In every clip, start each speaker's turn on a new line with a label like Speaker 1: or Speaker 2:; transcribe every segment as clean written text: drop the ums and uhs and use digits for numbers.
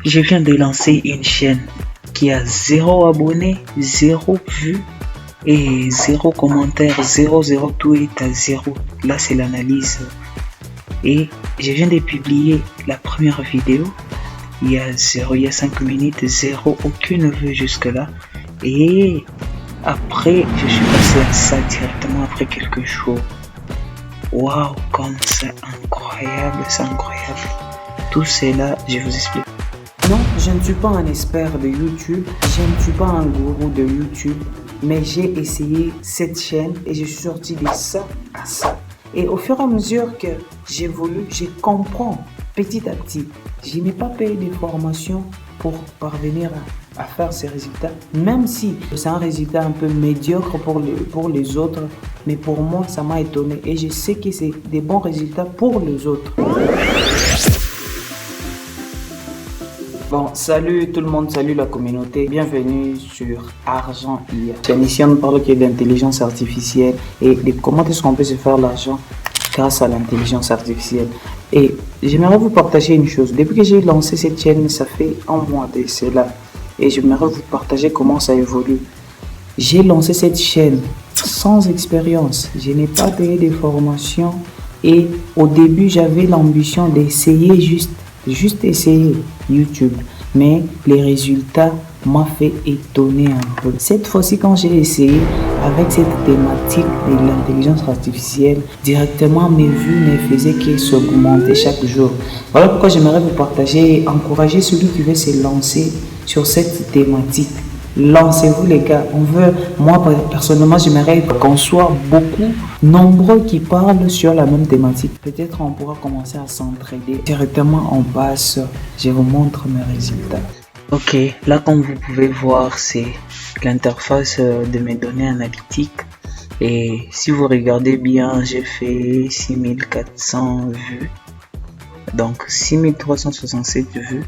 Speaker 1: Je viens de lancer une chaîne qui a 0 abonnés, 0 vues et 0 commentaire, 0, tout est à 0. Là, c'est l'analyse. Et je viens de publier la première vidéo. Il y a 5 minutes, 0, aucune vue jusque-là. Et après, je suis passé à ça directement après quelques jours. Waouh, comme c'est incroyable, c'est incroyable. Tout cela, je vous explique.
Speaker 2: Non, je ne suis pas un expert de YouTube, je ne suis pas un gourou de YouTube, mais j'ai essayé cette chaîne et je suis sorti de ça à ça. Et au fur et à mesure que j'évolue, je comprends petit à petit. Je n'ai pas payé des formations pour parvenir à faire ces résultats, même si c'est un résultat un peu médiocre pour les autres, mais pour moi, ça m'a étonné et je sais que c'est des bons résultats pour les autres. Bon, salut tout le monde, salut la communauté, bienvenue sur Argent IA. Cette émission nous parle d'intelligence artificielle et de comment est-ce qu'on peut se faire l'argent grâce à l'intelligence artificielle. Et j'aimerais vous partager une chose. Depuis que j'ai lancé cette chaîne, ça fait un mois de cela. Et j'aimerais vous partager comment ça évolue. J'ai lancé cette chaîne sans expérience. Je n'ai pas payé de formation. Et au début, j'avais l'ambition d'essayer juste essayer YouTube, mais les résultats m'ont fait étonner un peu. Cette fois-ci, quand j'ai essayé avec cette thématique de l'intelligence artificielle, directement mes vues ne faisaient que s'augmenter chaque jour. Voilà pourquoi j'aimerais vous partager et encourager celui qui veut se lancer sur cette thématique. Lancez-vous les gars, moi personnellement j'aimerais qu'on soit beaucoup nombreux qui parlent sur la même thématique. Peut-être on pourra commencer à s'entraider. Directement on passe, je vous montre mes résultats.
Speaker 1: Ok, là comme vous pouvez voir c'est l'interface de mes données analytiques et si vous regardez bien j'ai fait 6400 vues, donc 6367 vues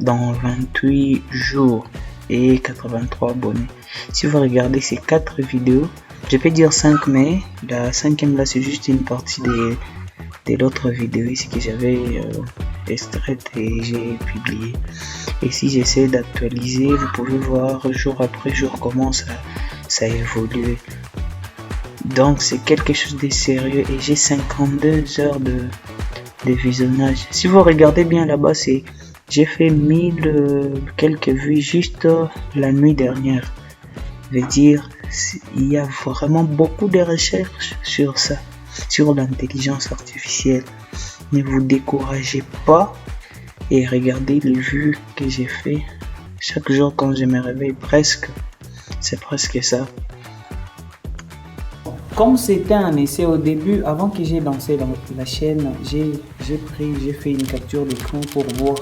Speaker 1: dans 28 jours et 83 abonnés. Si vous regardez ces 4 vidéos, je peux dire 5, mais la 5e là c'est juste une partie de l'autre vidéo ici que j'avais extraite et j'ai publié. Et si j'essaie d'actualiser, vous pouvez voir jour après jour comment ça évolue. Donc c'est quelque chose de sérieux et j'ai 52 heures de visionnage. Si vous regardez bien là-bas, j'ai fait 1000 quelques vues juste la nuit dernière. Je veux dire, il y a vraiment beaucoup de recherches sur ça, sur l'intelligence artificielle. Ne vous découragez pas et regardez les vues que j'ai fait chaque jour quand je me réveille c'est presque ça.
Speaker 2: Comme c'était un essai au début, avant que j'ai lancé la chaîne, j'ai fait une capture d'écran pour voir.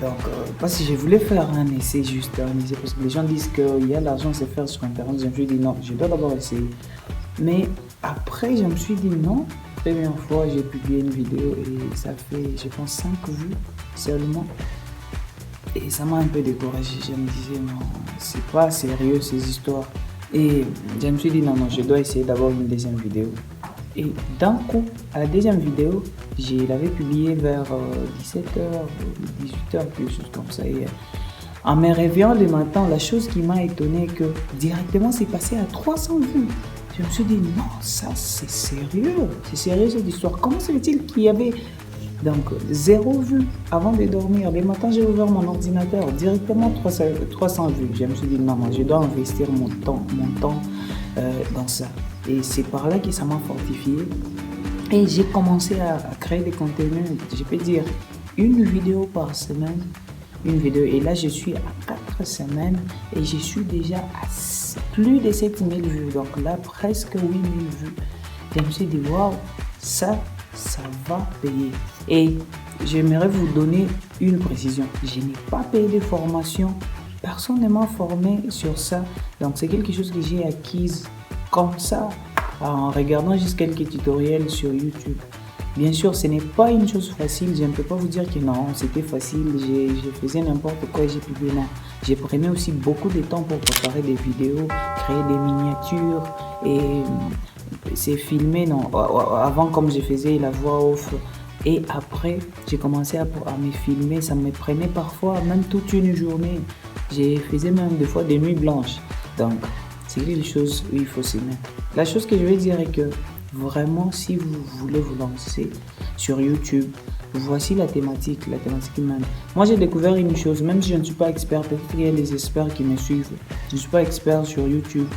Speaker 2: Donc, parce que je voulais faire un essai, parce que les gens disent qu'il y a l'argent à se faire sur internet. Je me suis dit non, je dois d'abord essayer. Mais après, je me suis dit non. Première fois, j'ai publié une vidéo et ça fait, je pense, 5 vues seulement. Et ça m'a un peu découragé. Je me disais non, c'est pas sérieux ces histoires. Et je me suis dit non, je dois essayer d'abord une deuxième vidéo. Et d'un coup, à la deuxième vidéo, je l'avais publiée vers 17h, 18h, quelque chose comme ça. Et en me réveillant le matin, la chose qui m'a étonné, que directement c'est passé à 300 vues. Je me suis dit non, ça c'est sérieux cette histoire. Comment se fait-il qu'il y avait donc 0 vues avant de dormir? Le matin, j'ai ouvert mon ordinateur, directement 300 vues. Je me suis dit non, je dois investir mon temps dans ça. Et c'est par là que ça m'a fortifié. Et j'ai commencé à créer des contenus, je peux dire une vidéo par semaine. Et là, je suis à 4 semaines et je suis déjà à plus de 7000 vues. Donc là, presque 8000 vues. Je me suis dit, waouh, ça va payer. Et j'aimerais vous donner une précision. Je n'ai pas payé de formation. Personne ne m'a formé sur ça. Donc c'est quelque chose que j'ai acquise comme ça, en regardant juste quelques tutoriels sur YouTube. Bien sûr, ce n'est pas une chose facile. Je ne peux pas vous dire que non, c'était facile. Je faisais n'importe quoi et j'ai publié. Non, j'ai pris aussi beaucoup de temps pour préparer des vidéos, créer des miniatures et c'est filmé. Non, avant, comme je faisais la voix off Et après, j'ai commencé à me filmer. Ça me prenait parfois même toute une journée. Je faisais même des fois des nuits blanches. Donc, c'est les choses où il faut s'y mettre. La chose que je vais dire est que vraiment, si vous voulez vous lancer sur YouTube, voici la thématique même. Moi, j'ai découvert une chose, même si je ne suis pas expert, peut-être qu'il y a des experts qui me suivent. Je ne suis pas expert sur YouTube.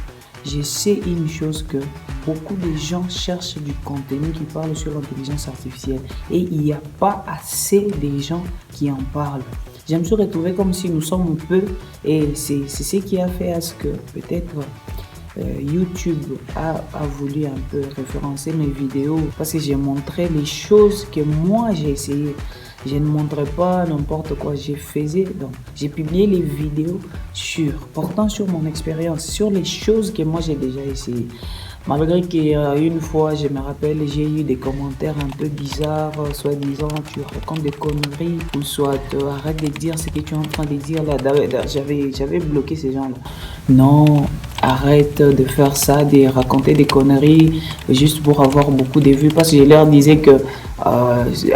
Speaker 2: Je sais une chose que beaucoup de gens cherchent du contenu qui parle sur l'intelligence artificielle et il n'y a pas assez de gens qui en parlent. Je me suis retrouvé comme si nous sommes peu et c'est ce qui a fait à ce que peut-être YouTube a voulu un peu référencer mes vidéos parce que j'ai montré les choses que moi j'ai essayé. Je ne montrais pas n'importe quoi, donc j'ai publié les vidéos portant sur mon expérience, sur les choses que moi j'ai déjà essayé. Malgré qu'une fois, je me rappelle, j'ai eu des commentaires un peu bizarres, soit disant tu racontes des conneries, ou soit arrête de dire ce que tu es en train de dire là. J'avais bloqué ces gens-là. Non, arrête de faire ça, de raconter des conneries juste pour avoir beaucoup de vues, parce que je leur disais que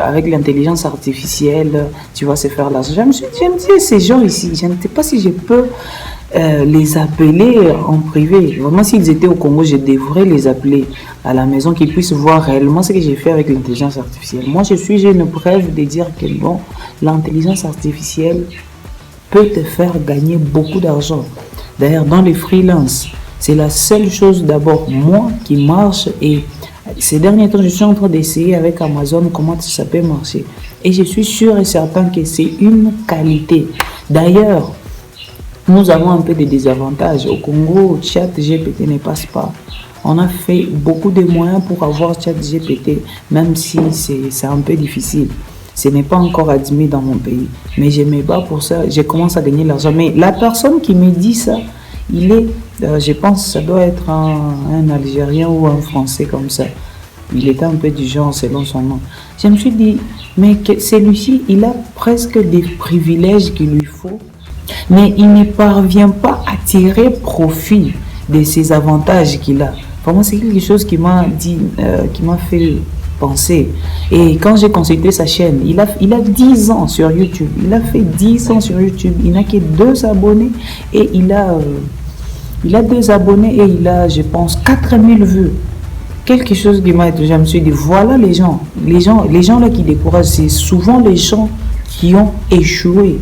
Speaker 2: avec l'intelligence artificielle, tu vas se faire l'argent. Je me disais, ces gens ici, je ne sais pas si je peux les appeler en privé. Vraiment, s'ils étaient au Congo, je devrais les appeler à la maison, qu'ils puissent voir réellement ce que j'ai fait avec l'intelligence artificielle. Moi, j'ai une preuve de dire que bon, l'intelligence artificielle peut te faire gagner beaucoup d'argent. D'ailleurs, dans les freelances, c'est la seule chose d'abord, moi, qui marche. Et ces derniers temps, je suis en train d'essayer avec Amazon comment ça peut marcher. Et je suis sûr et certain que c'est une qualité. D'ailleurs, nous avons un peu de désavantages. Au Congo, ChatGPT ne passe pas. On a fait beaucoup de moyens pour avoir ChatGPT, même si c'est un peu difficile. Ce n'est pas encore admis dans mon pays. Mais je me bats pour ça. Je commence à gagner l'argent. Mais la personne qui me dit ça, il est, je pense que ça doit être un Algérien ou un Français comme ça. Il était un peu du genre selon son nom. Je me suis dit, mais celui-ci, il a presque des privilèges qu'il lui faut. Mais il ne parvient pas à tirer profit de ces avantages qu'il a. Vraiment, c'est quelque chose qui m'a fait penser. Et quand j'ai consulté sa chaîne, il a 10 ans sur YouTube. Il a fait 10 ans sur YouTube. Il n'a que 2 abonnés et il a 2 abonnés et il a, je pense, 4000 vues. Quelque chose qui m'a étonné. Je me suis dit, voilà les gens là qui découragent, c'est souvent les gens qui ont échoué.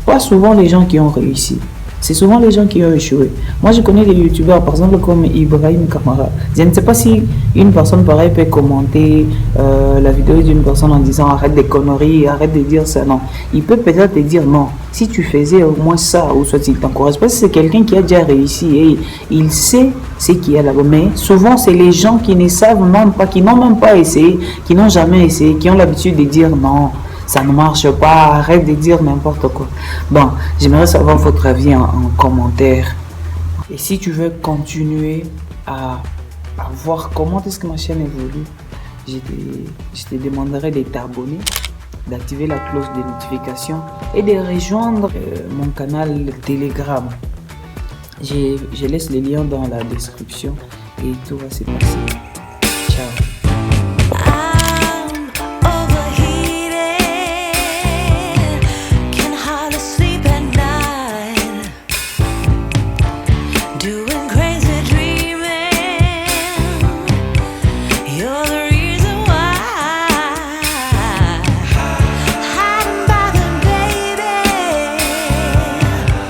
Speaker 2: Pas souvent les gens qui ont réussi. C'est souvent les gens qui ont échoué. Moi, je connais des youtubeurs, par exemple, comme Ibrahim Kamara. Je ne sais pas si une personne pareille peut commenter la vidéo d'une personne en disant arrête des conneries, arrête de dire ça. Non. Il peut peut-être te dire non. Si tu faisais au moins ça, ou soit il t'encourage. Parce que c'est quelqu'un qui a déjà réussi et il sait ce qu'il y a là-bas. Mais souvent, c'est les gens qui ne savent même pas, qui n'ont même pas essayé, qui n'ont jamais essayé, qui ont l'habitude de dire non. Ça ne marche pas, arrête de dire n'importe quoi. Bon, j'aimerais savoir votre avis en commentaire. Et si tu veux continuer à voir comment est-ce que ma chaîne évolue, je te demanderai de t'abonner, d'activer la cloche de notification et de rejoindre mon canal Telegram. Je laisse les liens dans la description et tout va se passer.